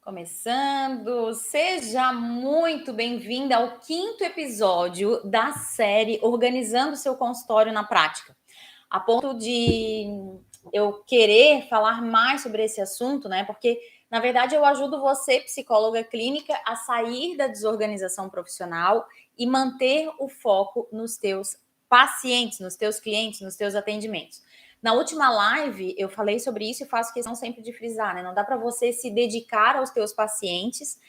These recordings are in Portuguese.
Começando, seja muito bem-vinda ao quinto episódio da série Organizando Seu Consultório na Prática. A ponto de eu querer falar mais sobre esse assunto, né? Porque, na verdade, eu ajudo você, psicóloga clínica, a sair da desorganização profissional e manter o foco nos teus pacientes, nos teus clientes, nos teus atendimentos. Na última live, eu falei sobre isso e faço questão sempre de frisar, né? Não dá para você se dedicar aos teus pacientes,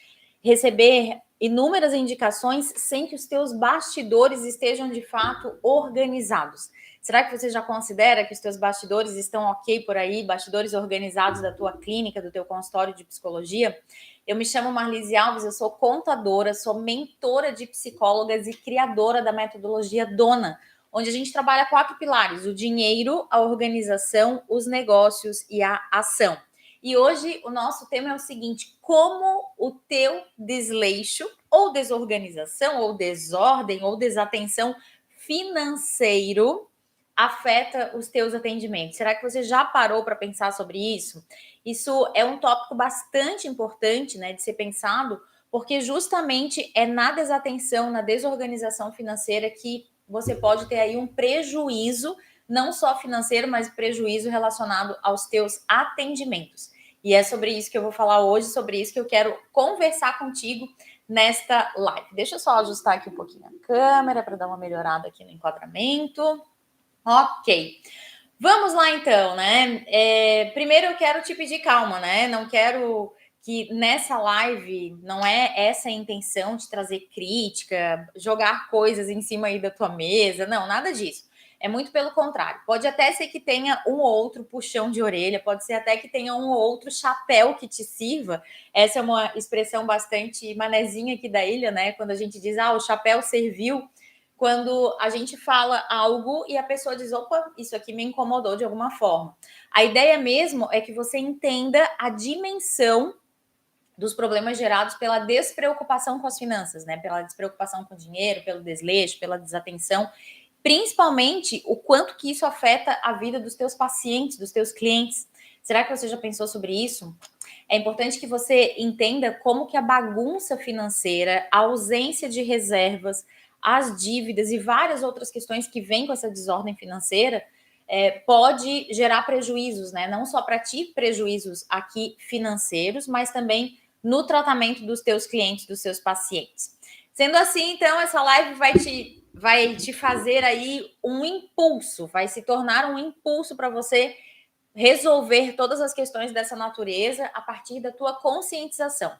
receber inúmeras indicações sem que os teus bastidores estejam de fato organizados. Será que você já considera que os teus bastidores estão ok por aí, bastidores organizados da tua clínica, do teu consultório de psicologia? Eu me chamo Marlise Alves, eu sou contadora, sou mentora de psicólogas e criadora da metodologia Dona, onde a gente trabalha 4 pilares: o dinheiro, a organização, os negócios e a ação. E hoje o nosso tema é o seguinte: como o teu desleixo, ou desorganização, ou desordem, ou desatenção financeiro afeta os teus atendimentos. Será que você já parou para pensar sobre isso? Isso é um tópico bastante importante, né, de ser pensado, porque justamente é na desatenção, na desorganização financeira que você pode ter aí um prejuízo, não só financeiro, mas prejuízo relacionado aos teus atendimentos. E é sobre isso que eu vou falar hoje, sobre isso que eu quero conversar contigo nesta live. Deixa eu só ajustar aqui um pouquinho a câmera para dar uma melhorada aqui no enquadramento. Ok. Vamos lá então, né? Primeiro eu quero te pedir calma, né? Não quero que nessa live, não é essa a intenção de trazer crítica, jogar coisas em cima aí da tua mesa, não, nada disso. É muito pelo contrário. Pode até ser que tenha um ou outro puxão de orelha, pode ser até que tenha um ou outro chapéu que te sirva. Essa é uma expressão bastante manezinha aqui da ilha, né? Quando a gente diz, o chapéu serviu, quando a gente fala algo e a pessoa diz, opa, isso aqui me incomodou de alguma forma. A ideia mesmo é que você entenda a dimensão dos problemas gerados pela despreocupação com as finanças, né? Pela despreocupação com o dinheiro, pelo desleixo, pela desatenção, principalmente o quanto que isso afeta a vida dos teus pacientes, dos teus clientes. Será que você já pensou sobre isso? É importante que você entenda como que a bagunça financeira, a ausência de reservas, as dívidas e várias outras questões que vêm com essa desordem financeira pode gerar prejuízos, né? Não só para ti, prejuízos aqui financeiros, mas também no tratamento dos teus clientes, dos seus pacientes. Sendo assim, então, essa live vai te fazer aí um impulso, vai se tornar um impulso para você resolver todas as questões dessa natureza a partir da tua conscientização.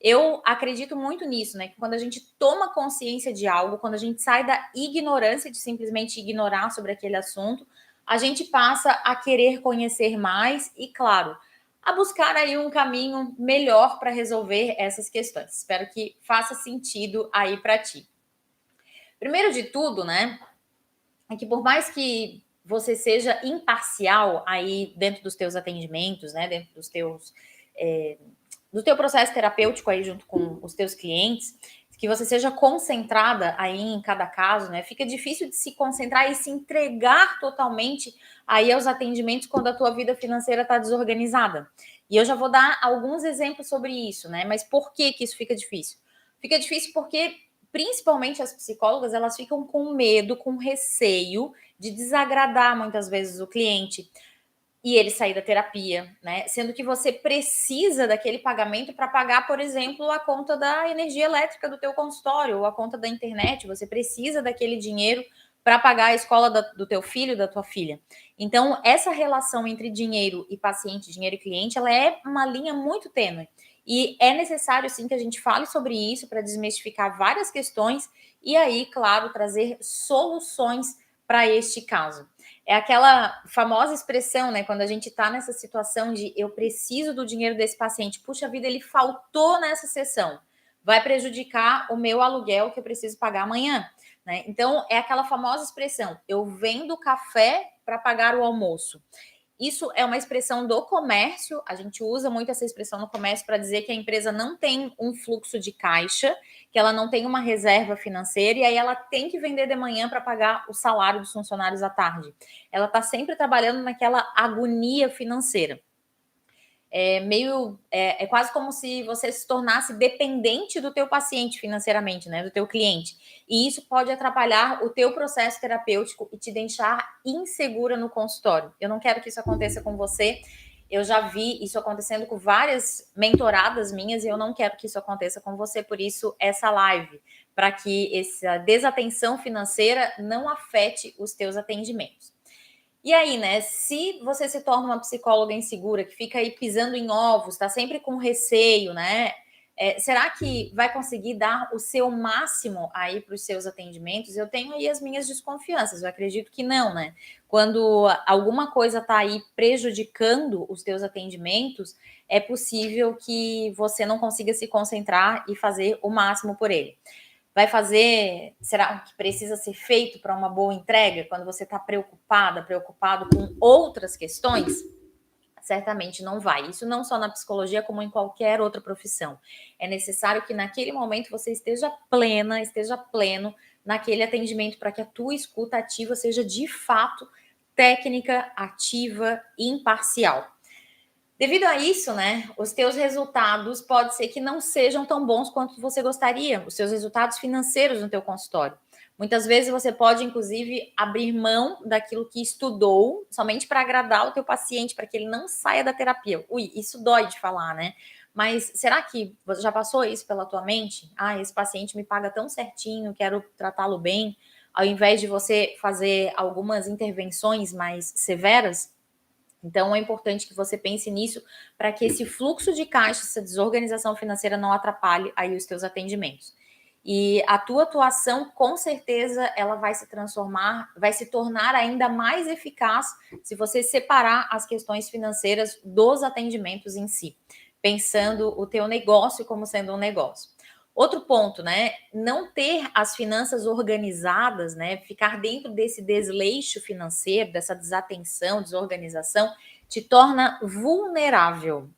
Eu acredito muito nisso, né? Que quando a gente toma consciência de algo, quando a gente sai da ignorância de simplesmente ignorar sobre aquele assunto, a gente passa a querer conhecer mais e, claro, a buscar aí um caminho melhor para resolver essas questões. Espero que faça sentido aí para ti. Primeiro de tudo, né? É que por mais que você seja imparcial aí dentro dos teus atendimentos, né, dentro dos teus do teu processo terapêutico aí junto com os teus clientes, que você seja concentrada aí em cada caso, né? Fica difícil de se concentrar e se entregar totalmente aí aos atendimentos quando a tua vida financeira está desorganizada. E eu já vou dar alguns exemplos sobre isso, né? Mas por que isso fica difícil? Fica difícil porque principalmente as psicólogas, elas ficam com medo, com receio de desagradar muitas vezes o cliente e ele sair da terapia, né? Sendo que você precisa daquele pagamento para pagar, por exemplo, a conta da energia elétrica do teu consultório ou a conta da internet. Você precisa daquele dinheiro para pagar a escola do teu filho, da tua filha. Então, essa relação entre dinheiro e paciente, dinheiro e cliente, ela é uma linha muito tênue. E é necessário, sim, que a gente fale sobre isso para desmistificar várias questões e aí, claro, trazer soluções para este caso. É aquela famosa expressão, né? Quando a gente está nessa situação de eu preciso do dinheiro desse paciente, puxa vida, ele faltou nessa sessão, vai prejudicar o meu aluguel que eu preciso pagar amanhã, né? Então, é aquela famosa expressão, eu vendo café para pagar o almoço. Isso é uma expressão do comércio, a gente usa muito essa expressão no comércio para dizer que a empresa não tem um fluxo de caixa, que ela não tem uma reserva financeira e aí ela tem que vender de manhã para pagar o salário dos funcionários à tarde. Ela está sempre trabalhando naquela agonia financeira. é quase como se você se tornasse dependente do teu paciente financeiramente, né, do teu cliente. E isso pode atrapalhar o teu processo terapêutico e te deixar insegura no consultório. Eu não quero que isso aconteça com você. Eu já vi isso acontecendo com várias mentoradas minhas e eu não quero que isso aconteça com você, por isso essa live, para que essa desatenção financeira não afete os teus atendimentos. E aí, né, se você se torna uma psicóloga insegura, que fica aí pisando em ovos, tá sempre com receio, né? Será que vai conseguir dar o seu máximo aí para os seus atendimentos? Eu tenho aí as minhas desconfianças, eu acredito que não, né? Quando alguma coisa tá aí prejudicando os teus atendimentos, é possível que você não consiga se concentrar e fazer o máximo por ele. Vai fazer, será que precisa ser feito para uma boa entrega quando você está preocupado com outras questões? Certamente não vai. Isso não só na psicologia, como em qualquer outra profissão. É necessário que naquele momento você esteja pleno naquele atendimento para que a tua escuta ativa seja de fato técnica, ativa e imparcial. Devido a isso, né, os teus resultados pode ser que não sejam tão bons quanto você gostaria, os seus resultados financeiros no teu consultório. Muitas vezes você pode, inclusive, abrir mão daquilo que estudou somente para agradar o teu paciente, para que ele não saia da terapia. Ui, isso dói de falar, né? Mas será que você já passou isso pela tua mente? Ah, esse paciente me paga tão certinho, quero tratá-lo bem, ao invés de você fazer algumas intervenções mais severas? Então, é importante que você pense nisso para que esse fluxo de caixa, essa desorganização financeira não atrapalhe aí os teus atendimentos. E a tua atuação, com certeza, ela vai se transformar, vai se tornar ainda mais eficaz se você separar as questões financeiras dos atendimentos em si, pensando o teu negócio como sendo um negócio. Outro ponto, né? Não ter as finanças organizadas, né? Ficar dentro desse desleixo financeiro, dessa desatenção, desorganização, te torna vulnerável.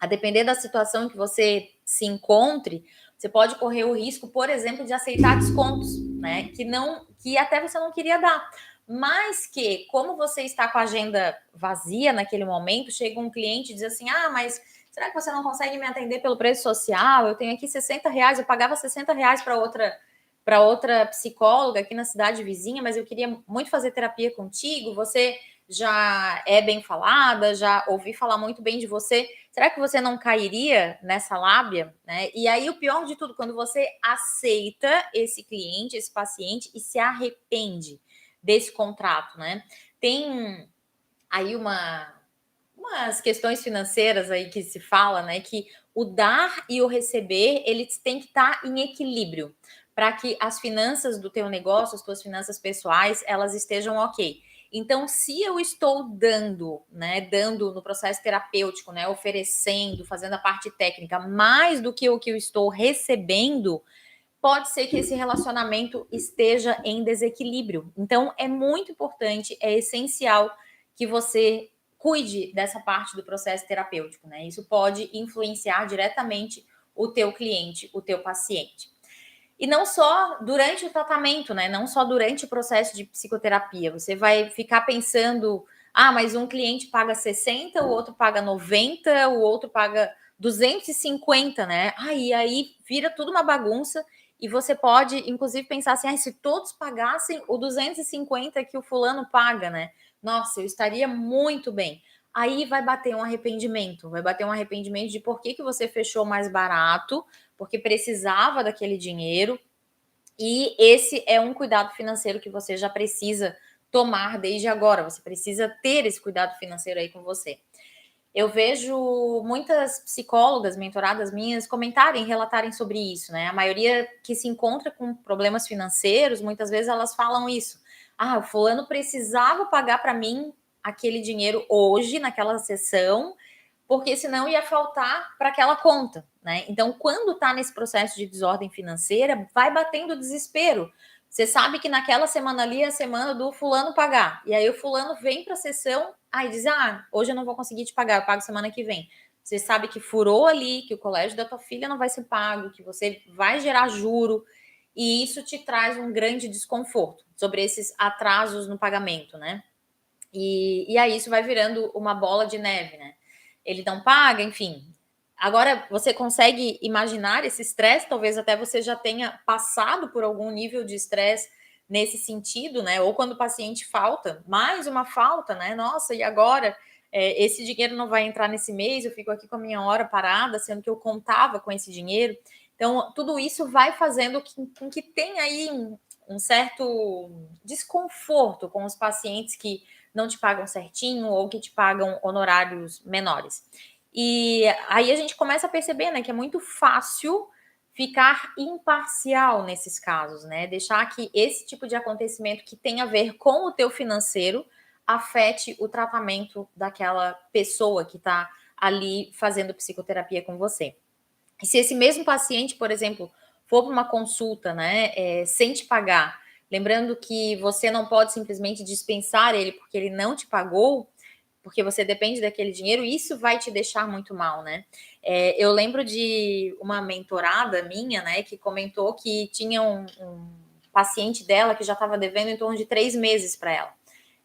A depender da situação em que você se encontre, você pode correr o risco, por exemplo, de aceitar descontos, né? Que até você não queria dar. Mas que, como você está com a agenda vazia naquele momento, chega um cliente e diz assim: ah, mas será que você não consegue me atender pelo preço social? Eu tenho aqui R$ 60, eu pagava R$ 60 para outra psicóloga aqui na cidade vizinha, mas eu queria muito fazer terapia contigo. Você já é bem falada, já ouvi falar muito bem de você. Será que você não cairia nessa lábia, né? E aí o pior de tudo, quando você aceita esse cliente, esse paciente e se arrepende desse contrato, né? Tem aí umas questões financeiras aí que se fala, né? Que o dar e o receber, eles têm que estar em equilíbrio para que as finanças do teu negócio, as tuas finanças pessoais, elas estejam ok. Então, se eu estou dando, né, dando no processo terapêutico, né, oferecendo, fazendo a parte técnica, mais do que o que eu estou recebendo, pode ser que esse relacionamento esteja em desequilíbrio. Então, é muito importante, é essencial que você cuide dessa parte do processo terapêutico, né? Isso pode influenciar diretamente o teu cliente, o teu paciente. E não só durante o tratamento, né? Não só durante o processo de psicoterapia. Você vai ficar pensando, ah, mas um cliente paga 60, o outro paga 90, o outro paga 250, né? E aí vira tudo uma bagunça e você pode, inclusive, pensar assim, se todos pagassem o 250 que o fulano paga, né? Nossa, eu estaria muito bem. Aí vai bater um arrependimento de por que você fechou mais barato, porque precisava daquele dinheiro. E esse é um cuidado financeiro que você já precisa tomar desde agora. Você precisa ter esse cuidado financeiro aí com você. Eu vejo muitas psicólogas, mentoradas minhas, comentarem, relatarem sobre isso, né? A maioria que se encontra com problemas financeiros, muitas vezes elas falam isso. Ah, o fulano precisava pagar para mim aquele dinheiro hoje, naquela sessão, porque senão ia faltar para aquela conta, né? Então, quando está nesse processo de desordem financeira, vai batendo desespero. Você sabe que naquela semana ali é a semana do fulano pagar. E aí o fulano vem para a sessão, e diz: hoje eu não vou conseguir te pagar, eu pago semana que vem. Você sabe que furou ali, que o colégio da tua filha não vai ser pago, que você vai gerar juro, e isso te traz um grande desconforto sobre esses atrasos no pagamento, né? E aí isso vai virando uma bola de neve, né? ele não paga, enfim. Agora, você consegue imaginar esse estresse? Talvez até você já tenha passado por algum nível de estresse nesse sentido, né? Ou quando o paciente falta, mais uma falta, né? Nossa, e agora? Esse dinheiro não vai entrar nesse mês, eu fico aqui com a minha hora parada, sendo que eu contava com esse dinheiro. Então, tudo isso vai fazendo com que tenha aí um certo desconforto com os pacientes que não te pagam certinho ou que te pagam honorários menores. E aí a gente começa a perceber, né, que é muito fácil ficar imparcial nesses casos, né? Deixar que esse tipo de acontecimento que tem a ver com o teu financeiro afete o tratamento daquela pessoa que está ali fazendo psicoterapia com você. E se esse mesmo paciente, por exemplo, for para uma consulta, né, sem te pagar, lembrando que você não pode simplesmente dispensar ele porque ele não te pagou, porque você depende daquele dinheiro, isso vai te deixar muito mal, né? Eu lembro de uma mentorada minha, né, que comentou que tinha um paciente dela que já estava devendo em torno de 3 meses para ela.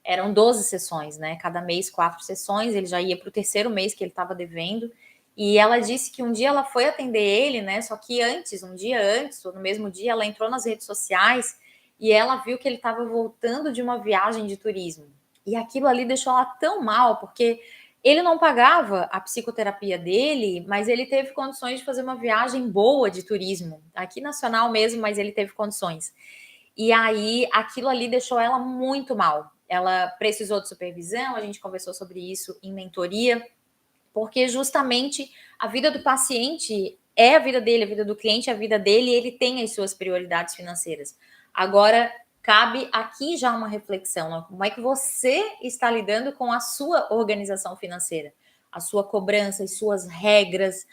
Eram 12 sessões, né? Cada mês 4 sessões, ele já ia para o terceiro mês que ele estava devendo. E ela disse que um dia ela foi atender ele, né? Só que um dia antes, ou no mesmo dia, ela entrou nas redes sociais e ela viu que ele estava voltando de uma viagem de turismo. E aquilo ali deixou ela tão mal, porque ele não pagava a psicoterapia dele, mas ele teve condições de fazer uma viagem boa de turismo, aqui nacional mesmo, mas ele teve condições. E aí aquilo ali deixou ela muito mal. Ela precisou de supervisão, a gente conversou sobre isso em mentoria, porque justamente a vida do paciente é a vida dele, a vida do cliente é a vida dele, e ele tem as suas prioridades financeiras. Agora, cabe aqui já uma reflexão, né? Como é que você está lidando com a sua organização financeira, a sua cobrança, as suas regras,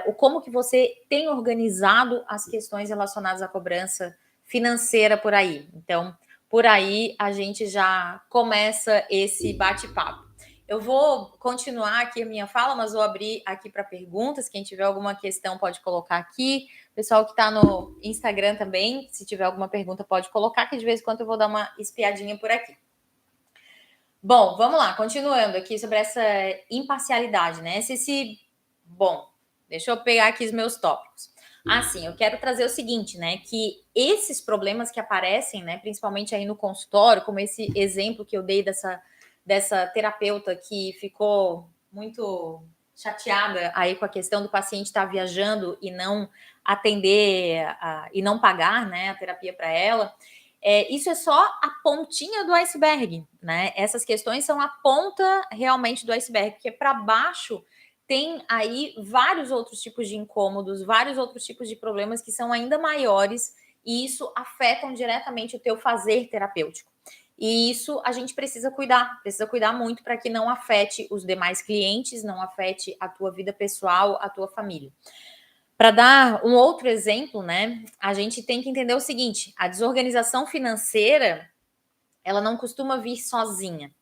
o como que você tem organizado as questões relacionadas à cobrança financeira por aí. Então, por aí a gente já começa esse bate-papo. Eu vou continuar aqui a minha fala, mas vou abrir aqui para perguntas. Quem tiver alguma questão pode colocar aqui. Pessoal que está no Instagram também, se tiver alguma pergunta, pode colocar, que de vez em quando eu vou dar uma espiadinha por aqui. Bom, vamos lá, continuando aqui sobre essa imparcialidade, né? Bom, deixa eu pegar aqui os meus tópicos. Assim, eu quero trazer o seguinte, né? Que esses problemas que aparecem, né? Principalmente aí no consultório, como esse exemplo que eu dei dessa terapeuta que ficou muito chateada aí com a questão do paciente estar viajando e não atender e não pagar, né, a terapia para ela. Isso é só a pontinha do iceberg, né? Essas questões são a ponta realmente do iceberg, porque para baixo tem aí vários outros tipos de incômodos, vários outros tipos de problemas que são ainda maiores e isso afetam diretamente o teu fazer terapêutico. E isso a gente precisa cuidar muito para que não afete os demais clientes, não afete a tua vida pessoal, a tua família. Para dar um outro exemplo, né, a gente tem que entender o seguinte: a desorganização financeira, ela não costuma vir sozinha.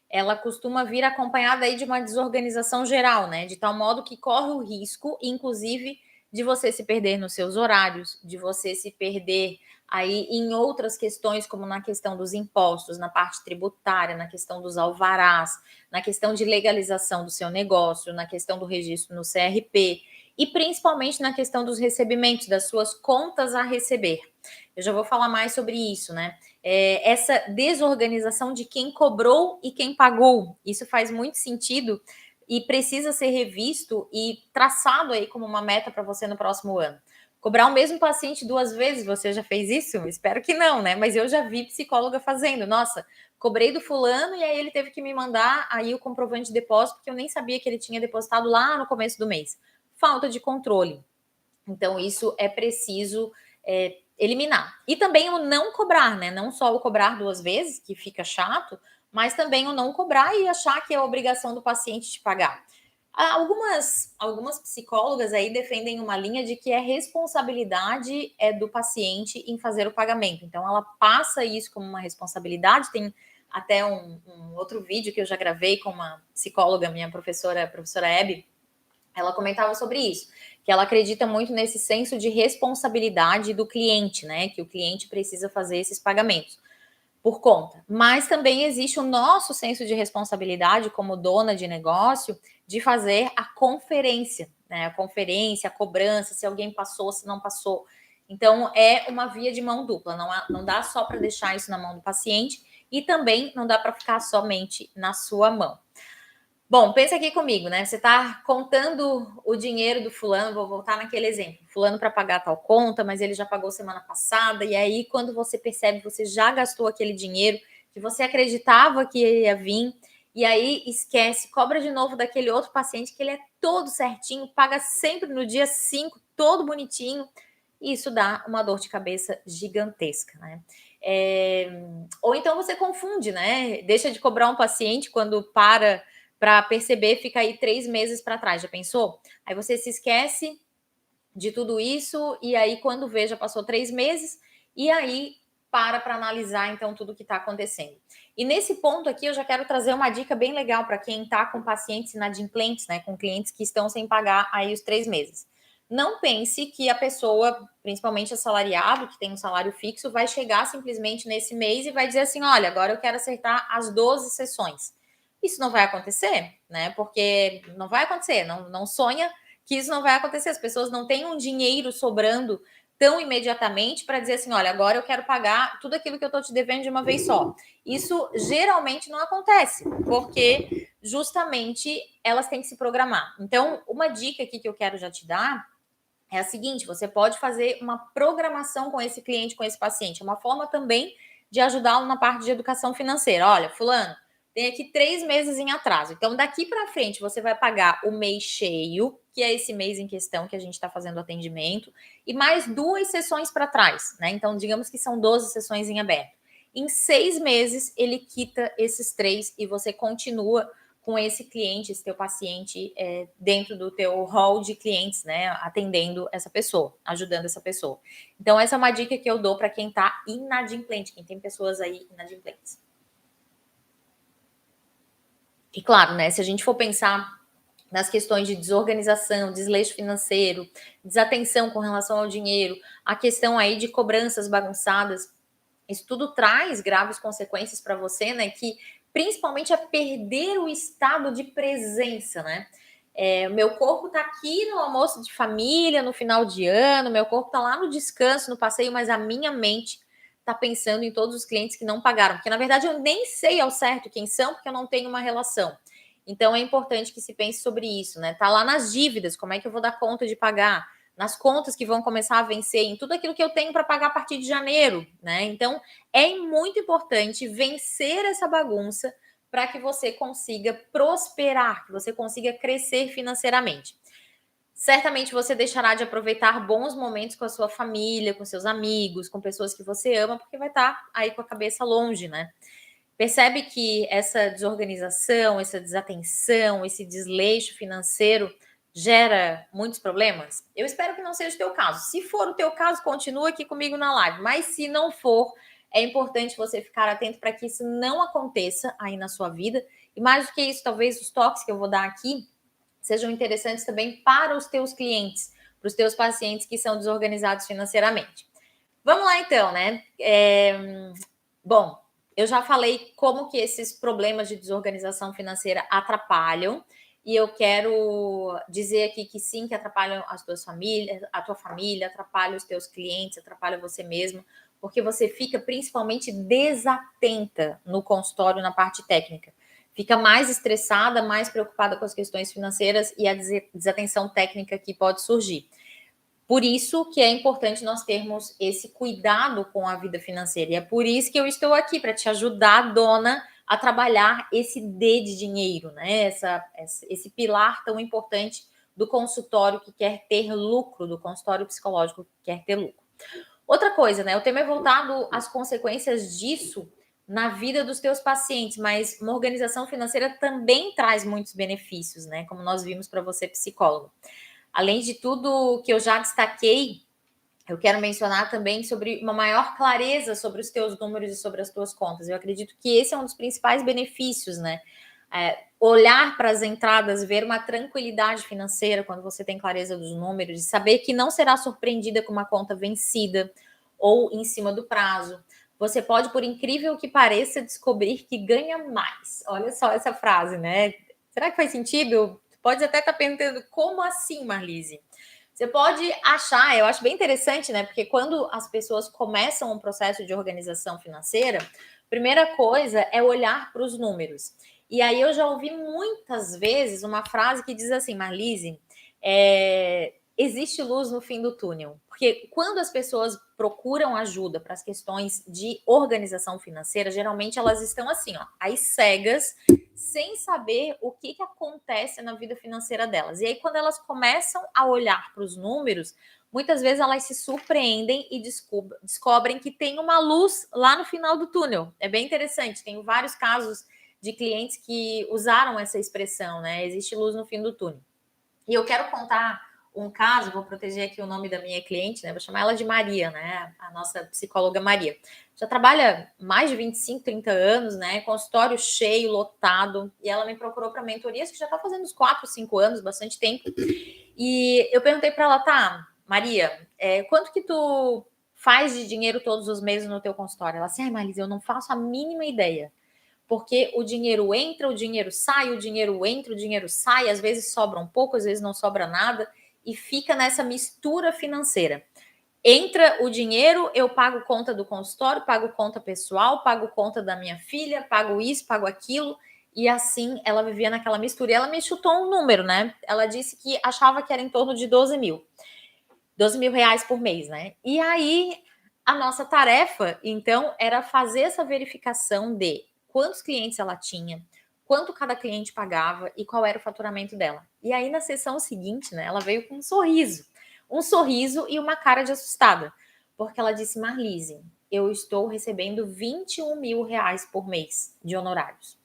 Ela costuma vir acompanhada aí de uma desorganização geral, né, de tal modo que corre o risco, inclusive, de você se perder nos seus horários, de você se perder aí em outras questões, como na questão dos impostos, na parte tributária, na questão dos alvarás, na questão de legalização do seu negócio, na questão do registro no CRP e principalmente na questão dos recebimentos, das suas contas a receber. Eu já vou falar mais sobre isso, né? Essa desorganização de quem cobrou e quem pagou. Isso faz muito sentido e precisa ser revisto e traçado aí como uma meta para você no próximo ano. Cobrar o mesmo paciente 2 vezes, você já fez isso? Espero que não, né? Mas eu já vi psicóloga fazendo. Nossa, cobrei do fulano e aí ele teve que me mandar aí o comprovante de depósito, porque eu nem sabia que ele tinha depositado lá no começo do mês. Falta de controle. Então, isso é preciso eliminar. E também o não cobrar, né? Não só o cobrar 2 vezes, que fica chato, mas também o não cobrar e achar que é a obrigação do paciente te pagar. Algumas psicólogas aí defendem uma linha de que a responsabilidade é do paciente em fazer o pagamento. Então, ela passa isso como uma responsabilidade. Tem até um outro vídeo que eu já gravei com uma psicóloga, minha professora, a professora Hebe. Ela comentava sobre isso, que ela acredita muito nesse senso de responsabilidade do cliente, né? Que o cliente precisa fazer esses pagamentos. por conta. Mas também existe o nosso senso de responsabilidade como dona de negócio de fazer a conferência, né? A conferência, a cobrança, se alguém passou, se não passou. Então, é uma via de mão dupla, não dá só para deixar isso na mão do paciente e também não dá para ficar somente na sua mão. Bom, pensa aqui comigo, né? Você está contando o dinheiro do fulano, vou voltar naquele exemplo. Fulano para pagar tal conta, mas ele já pagou semana passada, e aí quando você percebe, você já gastou aquele dinheiro que você acreditava que ia vir, e aí esquece, cobra de novo daquele outro paciente que ele é todo certinho, paga sempre no dia 5, todo bonitinho, e isso dá uma dor de cabeça gigantesca, né? Ou então você confunde, né? Deixa de cobrar um paciente quando para perceber, fica aí 3 meses para trás, já pensou? Aí você se esquece de tudo isso, e aí quando vê, já passou 3 meses, e aí para analisar, então, tudo que está acontecendo. E nesse ponto aqui, eu já quero trazer uma dica bem legal para quem está com pacientes inadimplentes, né, com clientes que estão sem pagar aí os 3 meses. Não pense que a pessoa, principalmente assalariado, que tem um salário fixo, vai chegar simplesmente nesse mês e vai dizer assim, olha, agora eu quero acertar as 12 sessões. Isso não vai acontecer, né? Porque não vai acontecer, não sonha que isso não vai acontecer. As pessoas não têm um dinheiro sobrando tão imediatamente para dizer assim, olha, agora eu quero pagar tudo aquilo que eu estou te devendo de uma vez só. Isso geralmente não acontece, porque justamente elas têm que se programar. Então, uma dica aqui que eu quero já te dar é a seguinte, você pode fazer uma programação com esse cliente, com esse paciente. É uma forma também de ajudá-lo na parte de educação financeira. Olha, fulano, tem aqui 3 meses em atraso. Então, daqui para frente, você vai pagar o mês cheio, que é esse mês em questão que a gente está fazendo o atendimento, e mais 2 sessões para trás, né? Então, digamos que são 12 sessões em aberto. Em 6 meses, ele quita esses 3 e você continua com esse cliente, esse teu paciente dentro do teu hall de clientes, né? Atendendo essa pessoa, ajudando essa pessoa. Então, essa é uma dica que eu dou para quem está inadimplente, quem tem pessoas aí inadimplentes. E claro, né, se a gente for pensar nas questões de desorganização, desleixo financeiro, desatenção com relação ao dinheiro, a questão aí de cobranças bagunçadas, isso tudo traz graves consequências para você, né, que principalmente é perder o estado de presença, né? Meu corpo está aqui no almoço de família, no final de ano, meu corpo está lá no descanso, no passeio, mas a minha mente está pensando em todos os clientes que não pagaram, porque na verdade eu nem sei ao certo quem são, porque eu não tenho uma relação. Então é importante que se pense sobre isso, né? Tá lá nas dívidas, como é que eu vou dar conta de pagar? Nas contas que vão começar a vencer, em tudo aquilo que eu tenho para pagar a partir de janeiro, né? Então é muito importante vencer essa bagunça para que você consiga prosperar, que você consiga crescer financeiramente. Certamente você deixará de aproveitar bons momentos com a sua família, com seus amigos, com pessoas que você ama, porque vai estar aí com a cabeça longe, né? Percebe que essa desorganização, essa desatenção, esse desleixo financeiro gera muitos problemas? Eu espero que não seja o teu caso. Se for o teu caso, continua aqui comigo na live. Mas se não for, é importante você ficar atento para que isso não aconteça aí na sua vida. E mais do que isso, talvez os toques que eu vou dar aqui sejam interessantes também para os teus clientes, para os teus pacientes que são desorganizados financeiramente. Vamos lá então, né? Bom, eu já falei como que esses problemas de desorganização financeira atrapalham, e eu quero dizer aqui que sim, que atrapalham as tuas famílias, a tua família, atrapalha os teus clientes, atrapalha você mesmo, porque você fica principalmente desatenta no consultório na parte técnica. Fica mais estressada, mais preocupada com as questões financeiras e a desatenção técnica que pode surgir. Por isso que é importante nós termos esse cuidado com a vida financeira. E é por isso que eu estou aqui, para te ajudar, dona, a trabalhar esse D de dinheiro, né? Esse pilar tão importante do consultório que quer ter lucro, do consultório psicológico que quer ter lucro. Outra coisa, né? O tema é voltado às consequências disso na vida dos teus pacientes, mas uma organização financeira também traz muitos benefícios, né? Como nós vimos para você, psicólogo. Além de tudo que eu já destaquei, eu quero mencionar também sobre uma maior clareza sobre os teus números e sobre as tuas contas. Eu acredito que esse é um dos principais benefícios, né? Olhar para as entradas, ver uma tranquilidade financeira quando você tem clareza dos números, de saber que não será surpreendida com uma conta vencida ou em cima do prazo. você pode, por incrível que pareça, descobrir que ganha mais. Olha só essa frase, né? Será que faz sentido? Pode até estar pensando, como assim, Marlise? Você pode achar, eu acho bem interessante, né? Porque quando as pessoas começam um processo de organização financeira, a primeira coisa é olhar para os números. E aí eu já ouvi muitas vezes uma frase que diz assim, Marlise, existe luz no fim do túnel. Porque quando as pessoas procuram ajuda para as questões de organização financeira, geralmente elas estão assim, ó, às cegas, sem saber o que acontece na vida financeira delas. E aí, quando elas começam a olhar para os números, muitas vezes elas se surpreendem e descobrem que tem uma luz lá no final do túnel. É bem interessante. Tenho vários casos de clientes que usaram essa expressão, né? Existe luz no fim do túnel. E eu quero contar um caso, vou proteger aqui o nome da minha cliente, né? Vou chamar ela de Maria, né? A nossa psicóloga Maria. Já trabalha mais de 25, 30 anos, né? Consultório cheio, lotado. E ela me procurou para mentorias que já está fazendo uns 4, 5 anos, bastante tempo. E eu perguntei para ela, tá, Maria, quanto que tu faz de dinheiro todos os meses no teu consultório? Ela assim, ai, Marisa, eu não faço a mínima ideia. Porque o dinheiro entra, o dinheiro sai, o dinheiro entra, o dinheiro sai, às vezes sobra um pouco, às vezes não sobra nada, e fica nessa mistura financeira. Entra o dinheiro, eu pago conta do consultório, pago conta pessoal, pago conta da minha filha, pago isso, pago aquilo, e assim ela vivia naquela mistura. E ela me chutou um número, né? Ela disse que achava que era em torno de 12 mil. 12 mil reais por mês, né? E aí a nossa tarefa, então, era fazer essa verificação de quantos clientes ela tinha, quanto cada cliente pagava e qual era o faturamento dela. E aí, na sessão seguinte, né, ela veio com um sorriso e uma cara de assustada, porque ela disse, Marlise, eu estou recebendo 21 mil reais por mês de honorários.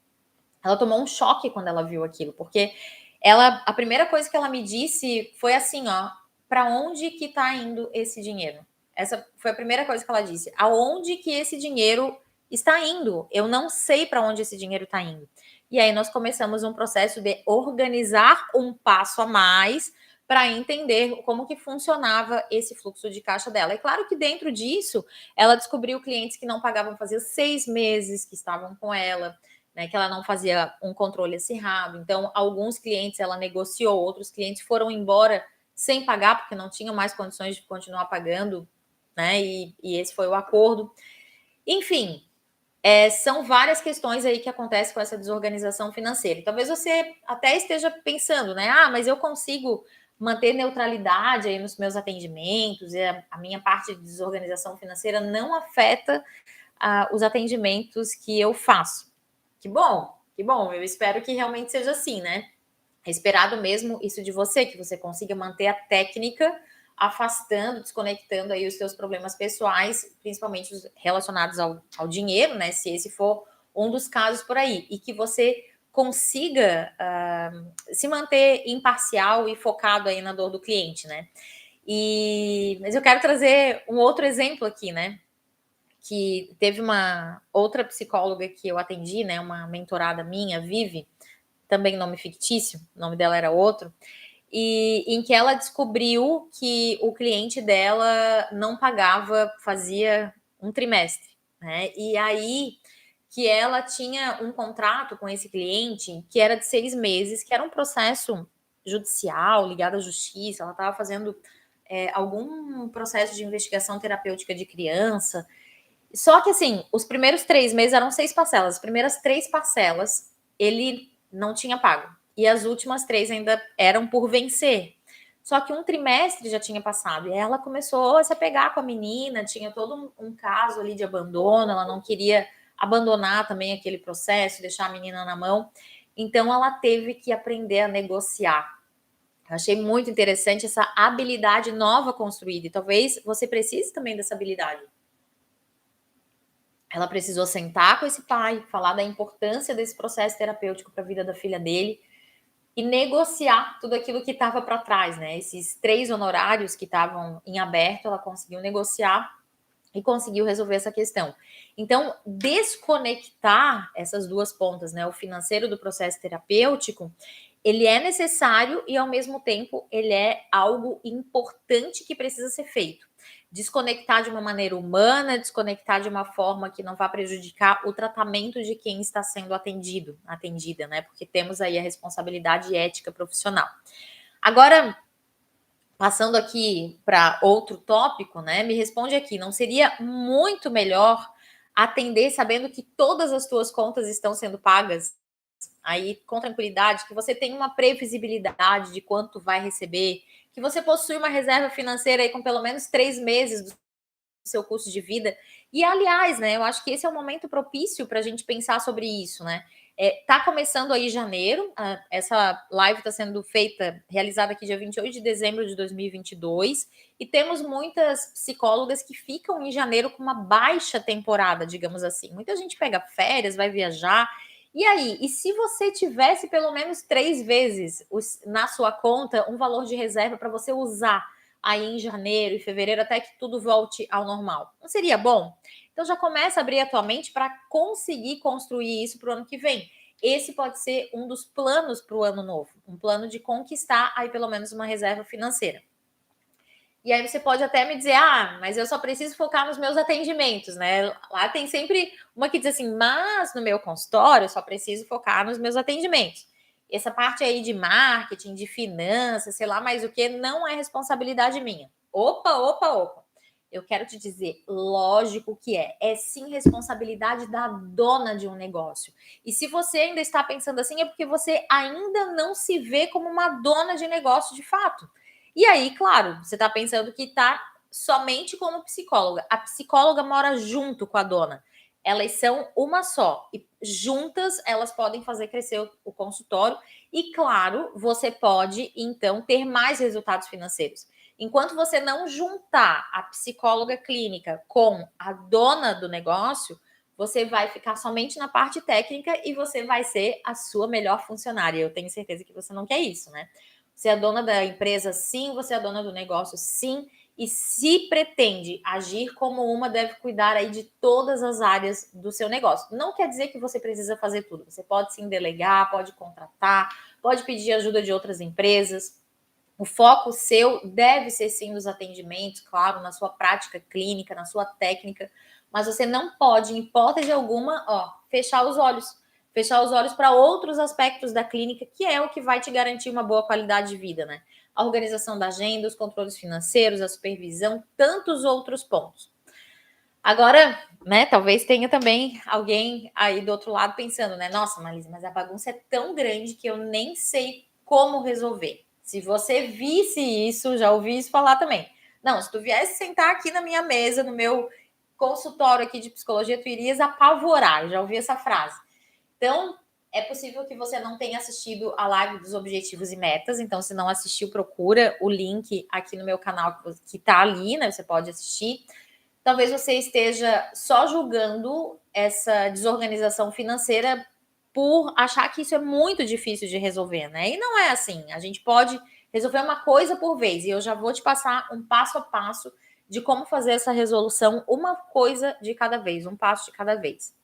Ela tomou um choque quando ela viu aquilo, porque a primeira coisa que ela me disse foi assim, ó, para onde que está indo esse dinheiro? Essa foi a primeira coisa que ela disse. Aonde que esse dinheiro está indo? Eu não sei para onde esse dinheiro está indo. E aí nós começamos um processo de organizar um passo a mais para entender como que funcionava esse fluxo de caixa dela. É claro que dentro disso, ela descobriu clientes que não pagavam fazia 6 meses que estavam com ela, né, que ela não fazia um controle acirrado. Então, alguns clientes ela negociou, outros clientes foram embora sem pagar, porque não tinham mais condições de continuar pagando, né? E esse foi o acordo. Enfim, são várias questões aí que acontecem com essa desorganização financeira. E talvez você até esteja pensando, né? Ah, mas eu consigo manter neutralidade aí nos meus atendimentos, e a minha parte de desorganização financeira não afeta os atendimentos que eu faço. Que bom, que bom. Eu espero que realmente seja assim, né? É esperado mesmo isso de você, que você consiga manter a técnica afastando, desconectando aí os seus problemas pessoais, principalmente os relacionados ao dinheiro, né? Se esse for um dos casos por aí. E que você consiga se manter imparcial e focado aí na dor do cliente, né? Mas eu quero trazer um outro exemplo aqui, né? Que teve uma outra psicóloga que eu atendi, né, uma mentorada minha, Vivi, também nome fictício, o nome dela era outro, e em que ela descobriu que o cliente dela não pagava, fazia um trimestre, né? E aí que ela tinha um contrato com esse cliente que era de 6 meses, que era um processo judicial ligado à justiça, ela estava fazendo algum processo de investigação terapêutica de criança. Só que, assim, os primeiros 3 meses eram 6 parcelas. As primeiras 3 parcelas ele não tinha pago. E as últimas 3 ainda eram por vencer. Só que um trimestre já tinha passado. E ela começou a se apegar com a menina. Tinha todo um caso ali de abandono. Ela não queria abandonar também aquele processo, deixar a menina na mão. Então, ela teve que aprender a negociar. Eu achei muito interessante essa habilidade nova construída. E talvez você precise também dessa habilidade. Ela precisou sentar com esse pai, falar da importância desse processo terapêutico para a vida da filha dele e negociar tudo aquilo que estava para trás, né? Esses 3 honorários que estavam em aberto, ela conseguiu negociar e conseguiu resolver essa questão. Então, desconectar essas duas pontas, né? O financeiro do processo terapêutico, ele é necessário e, ao mesmo tempo, ele é algo importante que precisa ser feito. desconectar de uma maneira humana, desconectar de uma forma que não vá prejudicar o tratamento de quem está sendo atendida, né? Porque temos aí a responsabilidade ética profissional. Agora, passando aqui para outro tópico, né? Me responde aqui, não seria muito melhor atender sabendo que todas as tuas contas estão sendo pagas? Aí, com tranquilidade, que você tem uma previsibilidade de quanto vai receber, que você possui uma reserva financeira aí com pelo menos 3 meses do seu custo de vida. E, aliás, né, eu acho que esse é o momento propício para a gente pensar sobre isso, né? Tá começando aí janeiro, essa live está sendo realizada aqui dia 28 de dezembro de 2022, e temos muitas psicólogas que ficam em janeiro com uma baixa temporada, digamos assim. Muita gente pega férias, vai viajar. E aí, e se você tivesse pelo menos 3 vezes na sua conta um valor de reserva para você usar aí em janeiro e fevereiro até que tudo volte ao normal? Não seria bom? Então já começa a abrir a tua mente para conseguir construir isso para o ano que vem. Esse pode ser um dos planos para o ano novo, um plano de conquistar aí pelo menos uma reserva financeira. E aí você pode até me dizer, mas eu só preciso focar nos meus atendimentos, né? Lá tem sempre uma que diz assim, mas no meu consultório eu só preciso focar nos meus atendimentos. Essa parte aí de marketing, de finanças, sei lá mais o que, não é responsabilidade minha. Opa. Eu quero te dizer, lógico que é. É sim responsabilidade da dona de um negócio. E se você ainda está pensando assim, é porque você ainda não se vê como uma dona de negócio de fato. E aí, claro, você está pensando que está somente como psicóloga. A psicóloga mora junto com a dona. Elas são uma só. E juntas elas podem fazer crescer o consultório. E, claro, você pode, então, ter mais resultados financeiros. Enquanto você não juntar a psicóloga clínica com a dona do negócio, você vai ficar somente na parte técnica e você vai ser a sua melhor funcionária. Eu tenho certeza que você não quer isso, né? Você é dona da empresa, sim. Você é dona do negócio, sim. E se pretende agir como uma, deve cuidar aí de todas as áreas do seu negócio. Não quer dizer que você precisa fazer tudo. Você pode sim delegar, pode contratar, pode pedir ajuda de outras empresas. O foco seu deve ser sim nos atendimentos, claro, na sua prática clínica, na sua técnica, mas você não pode, em hipótese alguma, fechar os olhos. Fechar os olhos para outros aspectos da clínica, que é o que vai te garantir uma boa qualidade de vida, né? A organização da agenda, os controles financeiros, a supervisão, tantos outros pontos. Agora, né, talvez tenha também alguém aí do outro lado pensando, né? Nossa, Marlise, mas a bagunça é tão grande que eu nem sei como resolver. Se você visse isso, já ouvi isso falar também. Não, se tu viesse sentar aqui na minha mesa, no meu consultório aqui de psicologia, tu irias apavorar. Eu já ouvi essa frase. Então, é possível que você não tenha assistido a live dos objetivos e metas. Então, se não assistiu, procura o link aqui no meu canal que tá ali, né? Você pode assistir. Talvez você esteja só julgando essa desorganização financeira por achar que isso é muito difícil de resolver, né? E não é assim. A gente pode resolver uma coisa por vez. E eu já vou te passar um passo a passo de como fazer essa resolução, uma coisa de cada vez, um passo de cada vez.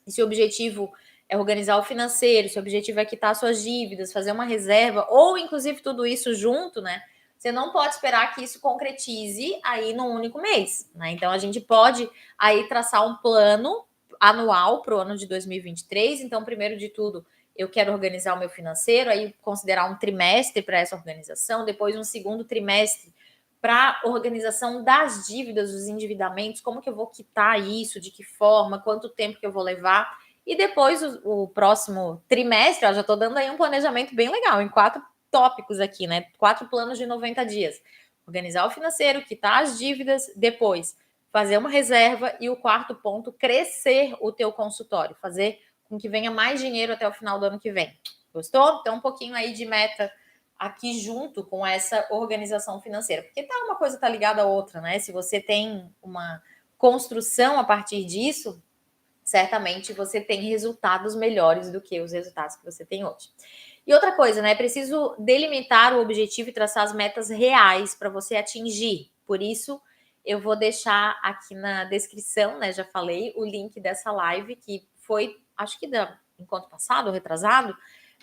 E se o objetivo é organizar o financeiro, se o objetivo é quitar suas dívidas, fazer uma reserva, ou inclusive tudo isso junto, né? Você não pode esperar que isso concretize aí num único mês, né? Então a gente pode aí traçar um plano anual para o ano de 2023. Então, primeiro de tudo, eu quero organizar o meu financeiro, aí considerar um trimestre para essa organização, depois um segundo trimestre para organização das dívidas, dos endividamentos, como que eu vou quitar isso, de que forma, quanto tempo que eu vou levar. E depois o próximo trimestre, já estou dando aí um planejamento bem legal, em 4 tópicos aqui, né? 4 planos de 90 dias. Organizar o financeiro, quitar as dívidas, depois fazer uma reserva e o quarto ponto, crescer o teu consultório, fazer com que venha mais dinheiro até o final do ano que vem. Gostou? Então, um pouquinho aí de meta aqui junto com essa organização financeira, porque uma coisa tá ligada à outra, né? Se você tem uma construção a partir disso, certamente você tem resultados melhores do que os resultados que você tem hoje. E outra coisa, né? É preciso delimitar o objetivo e traçar as metas reais para você atingir. Por isso, eu vou deixar aqui na descrição, né? Já falei, o link dessa live, que foi, acho que da encontro passado, ou retrasado,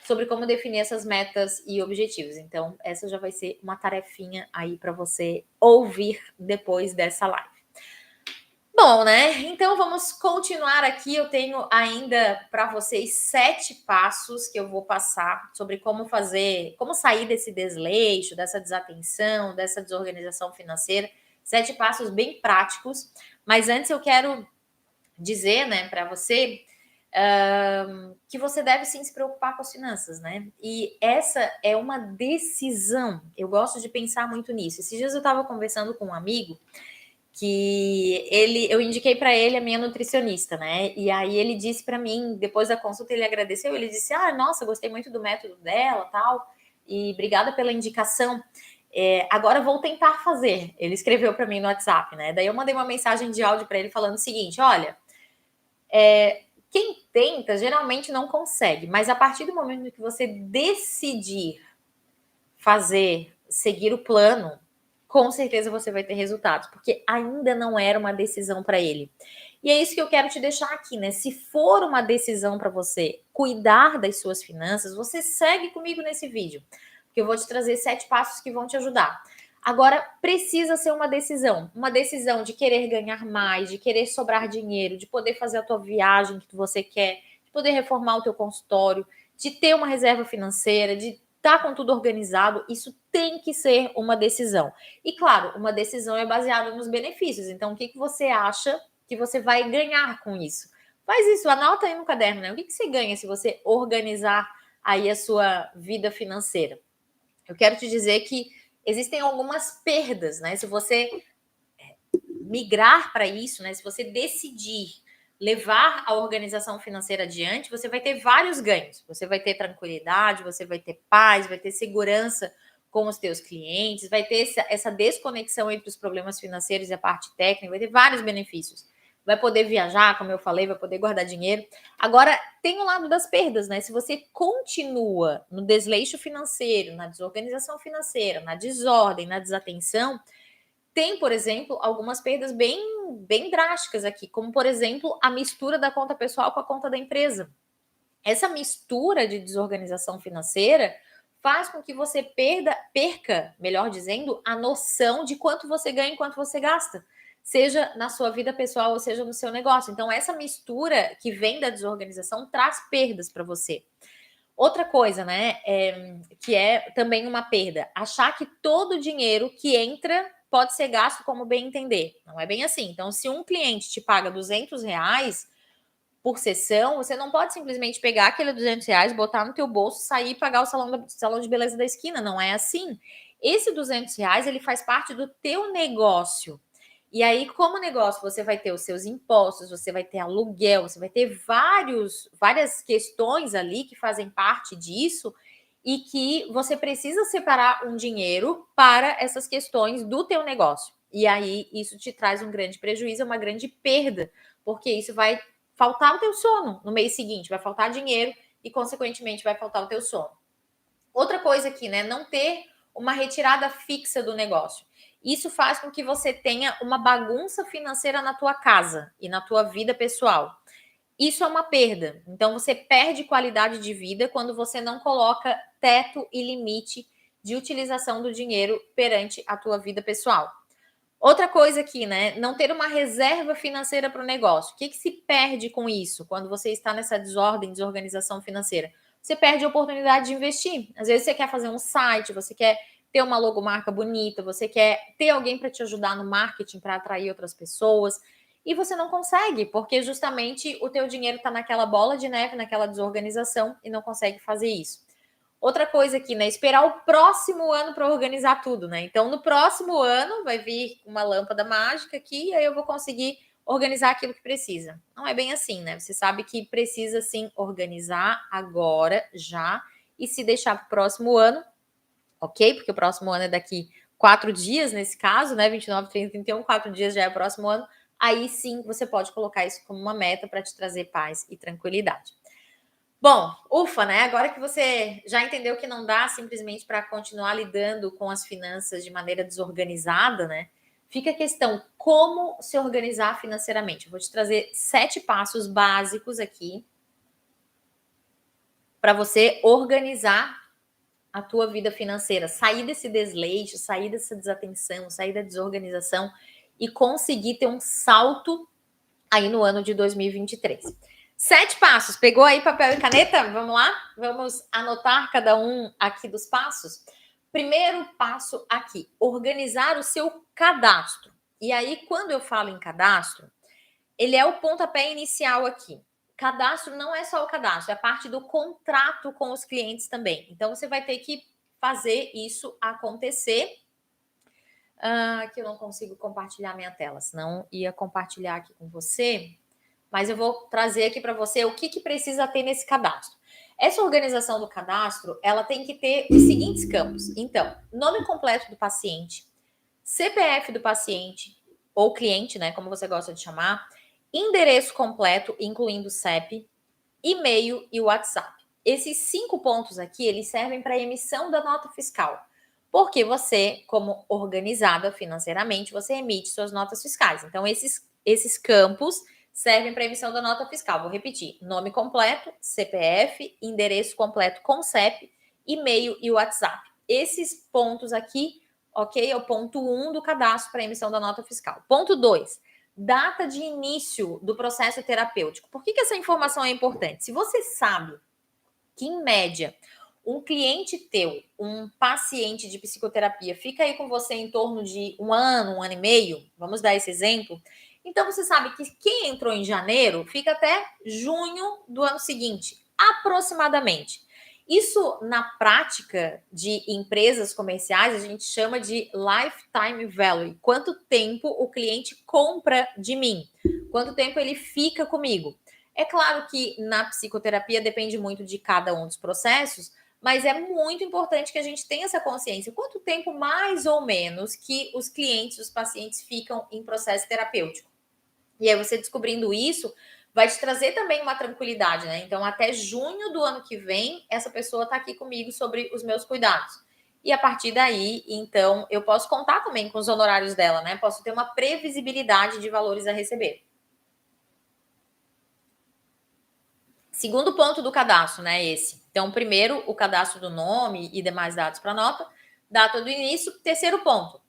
sobre como definir essas metas e objetivos. Então, essa já vai ser uma tarefinha aí para você ouvir depois dessa live. Bom, né? Então vamos continuar aqui. Eu tenho ainda para vocês 7 passos que eu vou passar sobre como fazer, como sair desse desleixo, dessa desatenção, dessa desorganização financeira. 7 passos bem práticos. Mas antes eu quero dizer, né, para você que você deve sim se preocupar com as finanças, né? E essa é uma decisão. Eu gosto de pensar muito nisso. Esses dias eu estava conversando com um amigo que eu indiquei para ele a minha nutricionista, né? E aí ele disse para mim, depois da consulta, ele agradeceu, ele disse: "Ah, nossa, gostei muito do método dela, tal, e obrigada pela indicação. Agora vou tentar fazer." Ele escreveu para mim no WhatsApp, né? Daí eu mandei uma mensagem de áudio para ele falando o seguinte: "Olha, quem tenta geralmente não consegue, mas a partir do momento que você decidir seguir o plano, com certeza você vai ter resultados, porque ainda não era uma decisão para ele." E é isso que eu quero te deixar aqui, né? Se for uma decisão para você cuidar das suas finanças, você segue comigo nesse vídeo, porque eu vou te trazer 7 passos que vão te ajudar. Agora, precisa ser uma decisão de querer ganhar mais, de querer sobrar dinheiro, de poder fazer a tua viagem que você quer, de poder reformar o teu consultório, de ter uma reserva financeira, de estar com tudo organizado. Isso tem que ser uma decisão. E claro, uma decisão é baseada nos benefícios. Então, o que você acha que você vai ganhar com isso? Faz isso, anota aí no caderno, né? O que você ganha se você organizar aí a sua vida financeira? Eu quero te dizer que existem algumas perdas, né? Se você migrar para isso, né? Se você decidir levar a organização financeira adiante, você vai ter vários ganhos. Você vai ter tranquilidade, você vai ter paz, vai ter segurança com os teus clientes, vai ter essa desconexão entre os problemas financeiros e a parte técnica, vai ter vários benefícios. Vai poder viajar, como eu falei, vai poder guardar dinheiro. Agora, tem o lado das perdas, né? Se você continua no desleixo financeiro, na desorganização financeira, na desordem, na desatenção, tem, por exemplo, algumas perdas bem drásticas aqui, como, por exemplo, a mistura da conta pessoal com a conta da empresa. Essa mistura de desorganização financeira faz com que você perca, melhor dizendo, a noção de quanto você ganha e quanto você gasta, seja na sua vida pessoal ou seja no seu negócio. Então, essa mistura que vem da desorganização traz perdas para você. Outra coisa, né, que é também uma perda, achar que todo o dinheiro que entra pode ser gasto como bem entender. Não é bem assim. Então, se um cliente te paga R$ 200 por sessão, você não pode simplesmente pegar aquele R$ 200, botar no teu bolso, sair e pagar o salão de beleza da esquina. Não é assim. Esse R$ 200, ele faz parte do teu negócio. E aí, como negócio, você vai ter os seus impostos, você vai ter aluguel, você vai ter várias questões ali que fazem parte disso e que você precisa separar um dinheiro para essas questões do teu negócio. E aí, isso te traz um grande prejuízo, uma grande perda, porque isso vai faltar o teu sono no mês seguinte, vai faltar dinheiro e, consequentemente, vai faltar o teu sono. Outra coisa aqui, né? Não ter uma retirada fixa do negócio. Isso faz com que você tenha uma bagunça financeira na tua casa e na tua vida pessoal. Isso é uma perda. Então, você perde qualidade de vida quando você não coloca teto e limite de utilização do dinheiro perante a tua vida pessoal. Outra coisa aqui, né? Não ter uma reserva financeira para o negócio. O que se perde com isso quando você está nessa desordem, desorganização financeira? Você perde a oportunidade de investir. Às vezes você quer fazer um site, você quer ter uma logomarca bonita, você quer ter alguém para te ajudar no marketing para atrair outras pessoas e você não consegue, porque justamente o teu dinheiro está naquela bola de neve, naquela desorganização e não consegue fazer isso. Outra coisa aqui, né? Esperar o próximo ano para organizar tudo, né? Então, no próximo ano vai vir uma lâmpada mágica aqui e aí eu vou conseguir organizar aquilo que precisa. Não é bem assim, né? Você sabe que precisa sim organizar agora, já, e se deixar para o próximo ano, ok? Porque o próximo ano é daqui 4 dias, nesse caso, né? 29, 30, 31, 4 dias já é o próximo ano. Aí sim você pode colocar isso como uma meta para te trazer paz e tranquilidade. Bom, ufa, né? Agora que você já entendeu que não dá simplesmente para continuar lidando com as finanças de maneira desorganizada, né? Fica a questão, como se organizar financeiramente? Eu vou te trazer 7 passos básicos aqui para você organizar a tua vida financeira, sair desse desleixo, sair dessa desatenção, sair da desorganização e conseguir ter um salto aí no ano de 2023. 7 passos. Pegou aí papel e caneta? Vamos lá? Vamos anotar cada um aqui dos passos? Primeiro passo aqui, organizar o seu cadastro. E aí, quando eu falo em cadastro, ele é o pontapé inicial aqui. Cadastro não é só o cadastro, é parte do contrato com os clientes também. Então, você vai ter que fazer isso acontecer. Que eu não consigo compartilhar minha tela, senão ia compartilhar aqui com você. Mas eu vou trazer aqui para você o que precisa ter nesse cadastro. Essa organização do cadastro, ela tem que ter os seguintes campos. Então, nome completo do paciente, CPF do paciente, ou cliente, né, como você gosta de chamar, endereço completo, incluindo CEP, e-mail e WhatsApp. Esses 5 pontos aqui, eles servem para a emissão da nota fiscal. Porque você, como organizada financeiramente, você emite suas notas fiscais. Então, esses campos servem para emissão da nota fiscal. Vou repetir: nome completo, CPF, endereço completo com CEP, e-mail e WhatsApp. Esses pontos aqui, ok? É o ponto 1 do cadastro para emissão da nota fiscal. Ponto 2, data de início do processo terapêutico. Por que essa informação é importante? Se você sabe que, em média, um cliente teu, um paciente de psicoterapia, fica aí com você em torno de um ano e meio, vamos dar esse exemplo, então você sabe que quem entrou em janeiro fica até junho do ano seguinte, aproximadamente. Isso, na prática de empresas comerciais, a gente chama de lifetime value. Quanto tempo o cliente compra de mim? Quanto tempo ele fica comigo? É claro que na psicoterapia depende muito de cada um dos processos, mas é muito importante que a gente tenha essa consciência. Quanto tempo, mais ou menos, que os clientes, os pacientes ficam em processo terapêutico? E aí você descobrindo isso, vai te trazer também uma tranquilidade, né? Então, até junho do ano que vem, essa pessoa está aqui comigo sobre os meus cuidados. E a partir daí, então, eu posso contar também com os honorários dela, né? Posso ter uma previsibilidade de valores a receber. Segundo ponto do cadastro, né? Esse. Então, primeiro, o cadastro do nome e demais dados para nota, data do início. Terceiro ponto,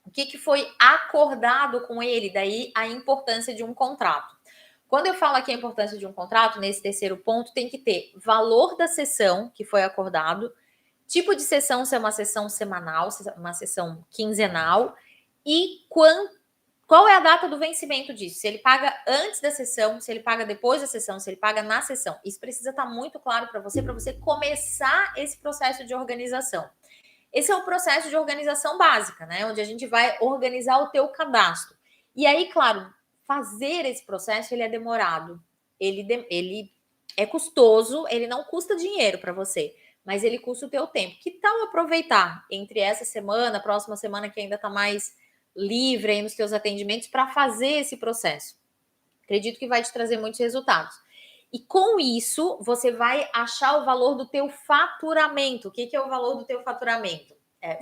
o que foi acordado com ele? Daí a importância de um contrato. Quando eu falo aqui a importância de um contrato, nesse terceiro ponto, tem que ter valor da sessão que foi acordado, tipo de sessão, se é uma sessão semanal, se é uma sessão quinzenal, e qual é a data do vencimento disso? Se ele paga antes da sessão, se ele paga depois da sessão, se ele paga na sessão. Isso precisa estar muito claro para você começar esse processo de organização. Esse é o processo de organização básica, né? Onde a gente vai organizar o teu cadastro. E aí, claro, fazer esse processo, ele é demorado. Ele é custoso, ele não custa dinheiro para você, mas ele custa o teu tempo. Que tal aproveitar entre essa semana, a próxima semana que ainda está mais livre aí nos teus atendimentos para fazer esse processo? Acredito que vai te trazer muitos resultados. E com isso, você vai achar o valor do teu faturamento. O que é o valor do teu faturamento?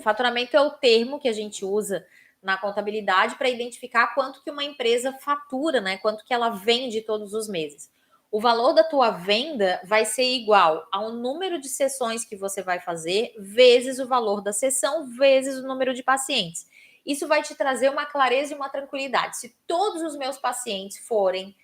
Faturamento é o termo que a gente usa na contabilidade para identificar quanto que uma empresa fatura, né? Quanto que ela vende todos os meses. O valor da tua venda vai ser igual ao número de sessões que você vai fazer, vezes o valor da sessão, vezes o número de pacientes. Isso vai te trazer uma clareza e uma tranquilidade. Se todos os meus pacientes forem,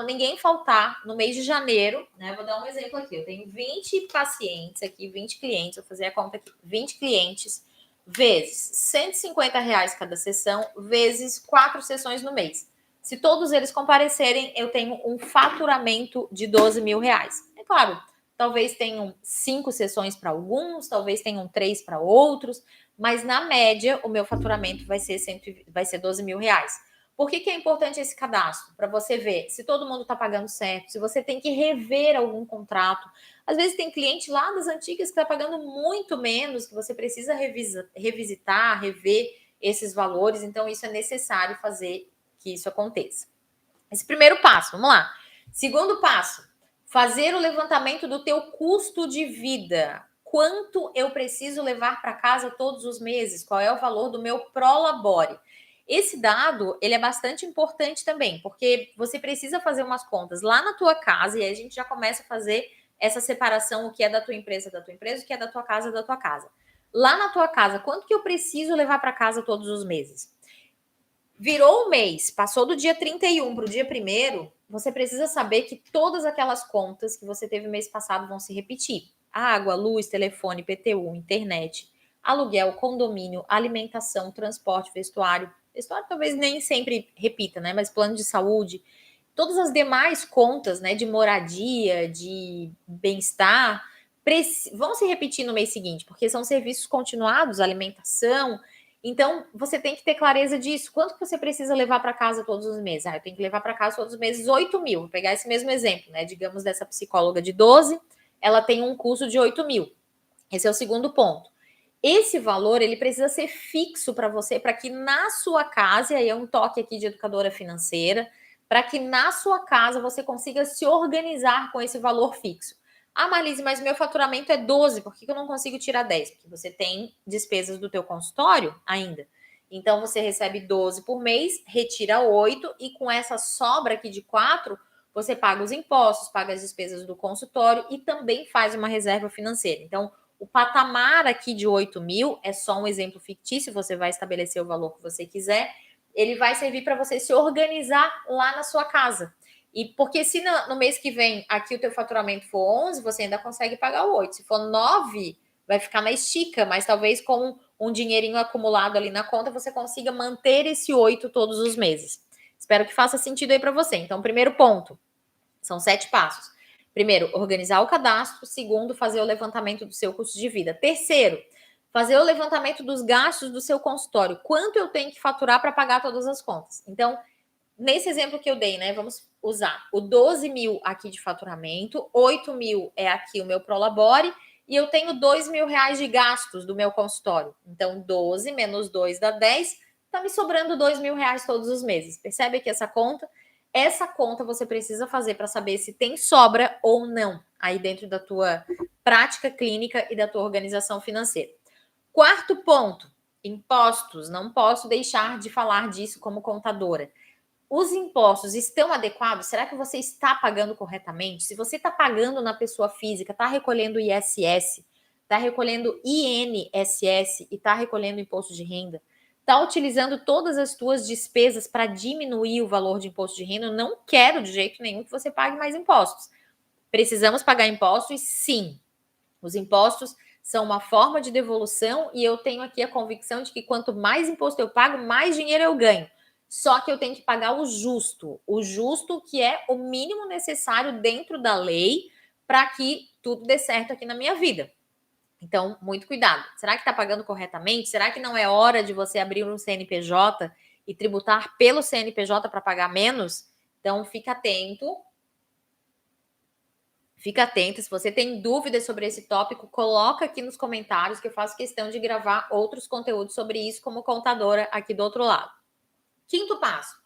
ninguém faltar no mês de janeiro, né? Vou dar um exemplo aqui. Eu tenho 20 pacientes aqui, 20 clientes, vou fazer a conta aqui, 20 clientes, vezes R$ 150 cada sessão, vezes 4 sessões no mês. Se todos eles comparecerem, eu tenho um faturamento de R$ 12.000. É claro, talvez tenham 5 sessões para alguns, talvez tenham 3 para outros, mas na média o meu faturamento vai ser R$ 12.000. Por que é importante esse cadastro? Para você ver se todo mundo está pagando certo, se você tem que rever algum contrato. Às vezes tem cliente lá das antigas que está pagando muito menos, que você precisa revisitar, rever esses valores. Então, isso é necessário fazer que isso aconteça. Esse primeiro passo, vamos lá. Segundo passo, fazer o levantamento do teu custo de vida. Quanto eu preciso levar para casa todos os meses? Qual é o valor do meu Prolabore? Esse dado, ele é bastante importante também, porque você precisa fazer umas contas lá na tua casa, e aí a gente já começa a fazer essa separação, o que é da tua empresa, o que é da tua casa, da tua casa. Lá na tua casa, quanto que eu preciso levar para casa todos os meses? Virou o mês, passou do dia 31 para o dia 1º, você precisa saber que todas aquelas contas que você teve mês passado vão se repetir. Água, luz, telefone, PTU, internet, aluguel, condomínio, alimentação, transporte, vestuário. Vestuário talvez nem sempre repita, né? Mas plano de saúde, todas as demais contas, né, de moradia, de bem-estar, vão se repetir no mês seguinte, porque são serviços continuados, alimentação. Então, você tem que ter clareza disso. Quanto que você precisa levar para casa todos os meses? Eu tenho que levar para casa todos os meses 8 mil. Vou pegar esse mesmo exemplo, né? Digamos, dessa psicóloga de 12, ela tem um custo de 8 mil. Esse é o segundo ponto. Esse valor, ele precisa ser fixo para você, para que na sua casa, e aí é um toque aqui de educadora financeira, para que na sua casa você consiga se organizar com esse valor fixo. Ah, Marlise, mas meu faturamento é 12, por que eu não consigo tirar 10? Porque você tem despesas do teu consultório ainda. Então, você recebe 12 por mês, retira 8 e com essa sobra aqui de 4, você paga os impostos, paga as despesas do consultório e também faz uma reserva financeira. Então, o patamar aqui de 8 mil é só um exemplo fictício, você vai estabelecer o valor que você quiser. Ele vai servir para você se organizar lá na sua casa. E porque se no mês que vem aqui o teu faturamento for 11, você ainda consegue pagar o 8. Se for 9, vai ficar na estica, mas talvez com um dinheirinho acumulado ali na conta, você consiga manter esse 8 todos os meses. Espero que faça sentido aí para você. Então, primeiro ponto, são 7 passos. Primeiro, organizar o cadastro. Segundo, fazer o levantamento do seu custo de vida. Terceiro, fazer o levantamento dos gastos do seu consultório. Quanto eu tenho que faturar para pagar todas as contas? Então, nesse exemplo que eu dei, né? Vamos usar o 12 mil aqui de faturamento, 8 mil é aqui o meu Prolabore, e eu tenho 2 mil reais de gastos do meu consultório. Então, 12 menos 2 dá 10, tá me sobrando 2 mil reais todos os meses. Percebe que essa conta você precisa fazer para saber se tem sobra ou não aí dentro da tua prática clínica e da tua organização financeira. Quarto ponto, impostos. Não posso deixar de falar disso como contadora. Os impostos estão adequados? Será que você está pagando corretamente? Se você está pagando na pessoa física, está recolhendo ISS, está recolhendo INSS e está recolhendo imposto de renda, está utilizando todas as tuas despesas para diminuir o valor de imposto de renda, eu não quero de jeito nenhum que você pague mais impostos. Precisamos pagar impostos? Sim. Os impostos são uma forma de devolução e eu tenho aqui a convicção de que quanto mais imposto eu pago, mais dinheiro eu ganho. Só que eu tenho que pagar o justo que é o mínimo necessário dentro da lei para que tudo dê certo aqui na minha vida. Então, muito cuidado. Será que está pagando corretamente? Será que não é hora de você abrir um CNPJ e tributar pelo CNPJ para pagar menos? Então, fica atento. Fica atento. Se você tem dúvidas sobre esse tópico, coloca aqui nos comentários que eu faço questão de gravar outros conteúdos sobre isso como contadora aqui do outro lado. Quinto passo,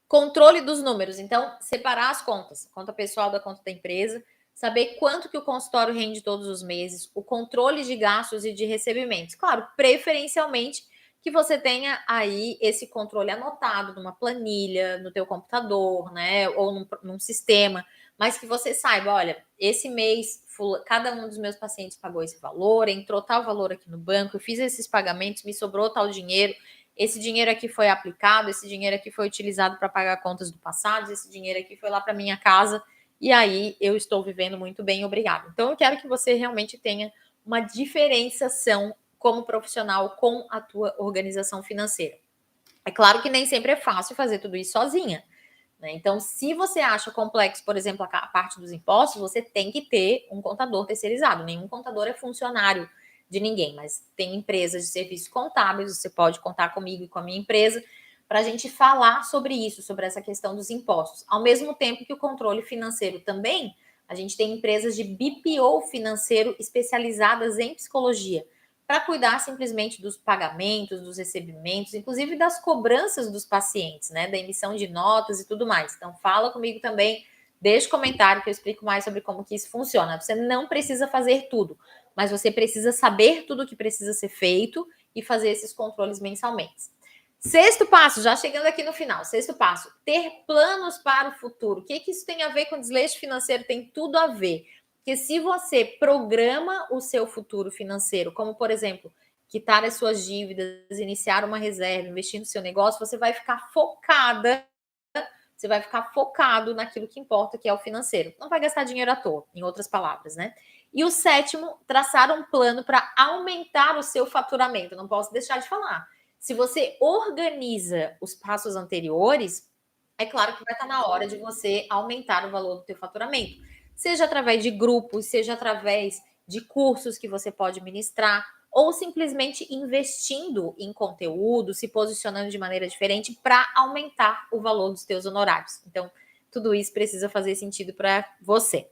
controle dos números. Então, separar as contas, conta pessoal da conta da empresa, saber quanto que o consultório rende todos os meses, o controle de gastos e de recebimentos. Claro, preferencialmente que você tenha aí esse controle anotado numa planilha, no teu computador, né, ou num sistema, mas que você saiba, olha, esse mês cada um dos meus pacientes pagou esse valor, entrou tal valor aqui no banco, eu fiz esses pagamentos, me sobrou tal dinheiro, esse dinheiro aqui foi aplicado, esse dinheiro aqui foi utilizado para pagar contas do passado, esse dinheiro aqui foi lá para minha casa, e aí eu estou vivendo muito bem, obrigado. Então, eu quero que você realmente tenha uma diferenciação como profissional com a tua organização financeira. É claro que nem sempre é fácil fazer tudo isso sozinha, né? Então, se você acha complexo, por exemplo, a parte dos impostos, você tem que ter um contador terceirizado. Nenhum contador é funcionário de ninguém, mas tem empresas de serviços contábeis, você pode contar comigo e com a minha empresa para a gente falar sobre isso, sobre essa questão dos impostos. Ao mesmo tempo que o controle financeiro também, a gente tem empresas de BPO financeiro especializadas em psicologia, para cuidar simplesmente dos pagamentos, dos recebimentos, inclusive das cobranças dos pacientes, né? Da emissão de notas e tudo mais. Então, fala comigo também, deixa comentário que eu explico mais sobre como que isso funciona. Você não precisa fazer tudo, mas você precisa saber tudo o que precisa ser feito e fazer esses controles mensalmente. Sexto passo, já chegando aqui no final. Sexto passo, ter planos para o futuro. O que isso tem a ver com desleixo financeiro? Tem tudo a ver. Porque se você programa o seu futuro financeiro, como, por exemplo, quitar as suas dívidas, iniciar uma reserva, investir no seu negócio, você vai ficar focado naquilo que importa, que é o financeiro. Não vai gastar dinheiro à toa, em outras palavras, né? E o sétimo, traçar um plano para aumentar o seu faturamento. Não posso deixar de falar. Se você organiza os passos anteriores, é claro que vai estar na hora de você aumentar o valor do teu faturamento. Seja através de grupos, seja através de cursos que você pode ministrar, ou simplesmente investindo em conteúdo, se posicionando de maneira diferente para aumentar o valor dos teus honorários. Então, tudo isso precisa fazer sentido para você.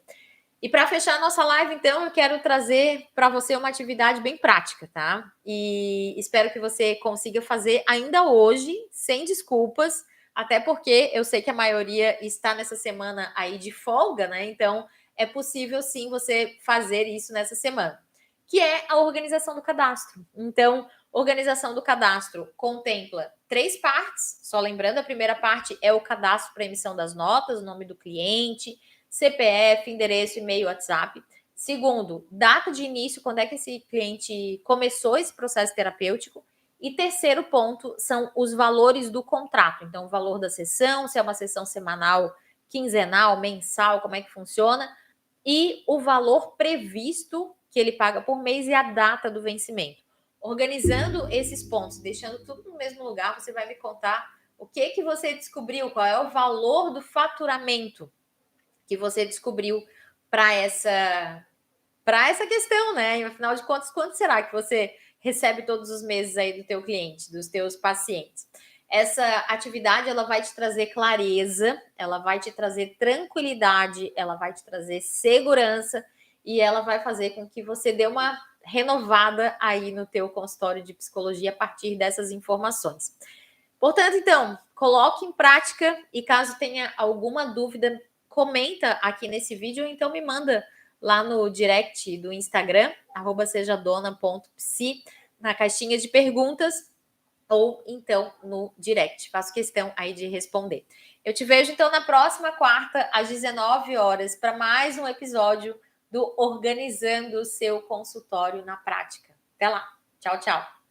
E para fechar a nossa live, então, eu quero trazer para você uma atividade bem prática, tá? E espero que você consiga fazer ainda hoje, sem desculpas, até porque eu sei que a maioria está nessa semana aí de folga, né? Então, é possível sim você fazer isso nessa semana, que é a organização do cadastro. Então, organização do cadastro contempla 3 partes, só lembrando, a primeira parte é o cadastro para emissão das notas, o nome do cliente, CPF, endereço, e-mail, WhatsApp. Segundo, data de início, quando é que esse cliente começou esse processo terapêutico. E terceiro ponto são os valores do contrato. Então, o valor da sessão, se é uma sessão semanal, quinzenal, mensal, como é que funciona. E o valor previsto que ele paga por mês e a data do vencimento. Organizando esses pontos, deixando tudo no mesmo lugar, você vai me contar o que você descobriu, qual é o valor do faturamento que você descobriu para essa questão, né? E afinal de contas, quanto será que você recebe todos os meses aí do teu cliente, dos teus pacientes? Essa atividade ela vai te trazer clareza, ela vai te trazer tranquilidade, ela vai te trazer segurança e ela vai fazer com que você dê uma renovada aí no teu consultório de psicologia a partir dessas informações. Portanto, então, coloque em prática e caso tenha alguma dúvida, comenta aqui nesse vídeo ou então me manda lá no direct do Instagram, @sejadona.psi, na caixinha de perguntas ou então no direct. Faço questão aí de responder. Eu te vejo então na próxima quarta, às 19 horas, para mais um episódio do Organizando o Seu Consultório na Prática. Até lá. Tchau, tchau.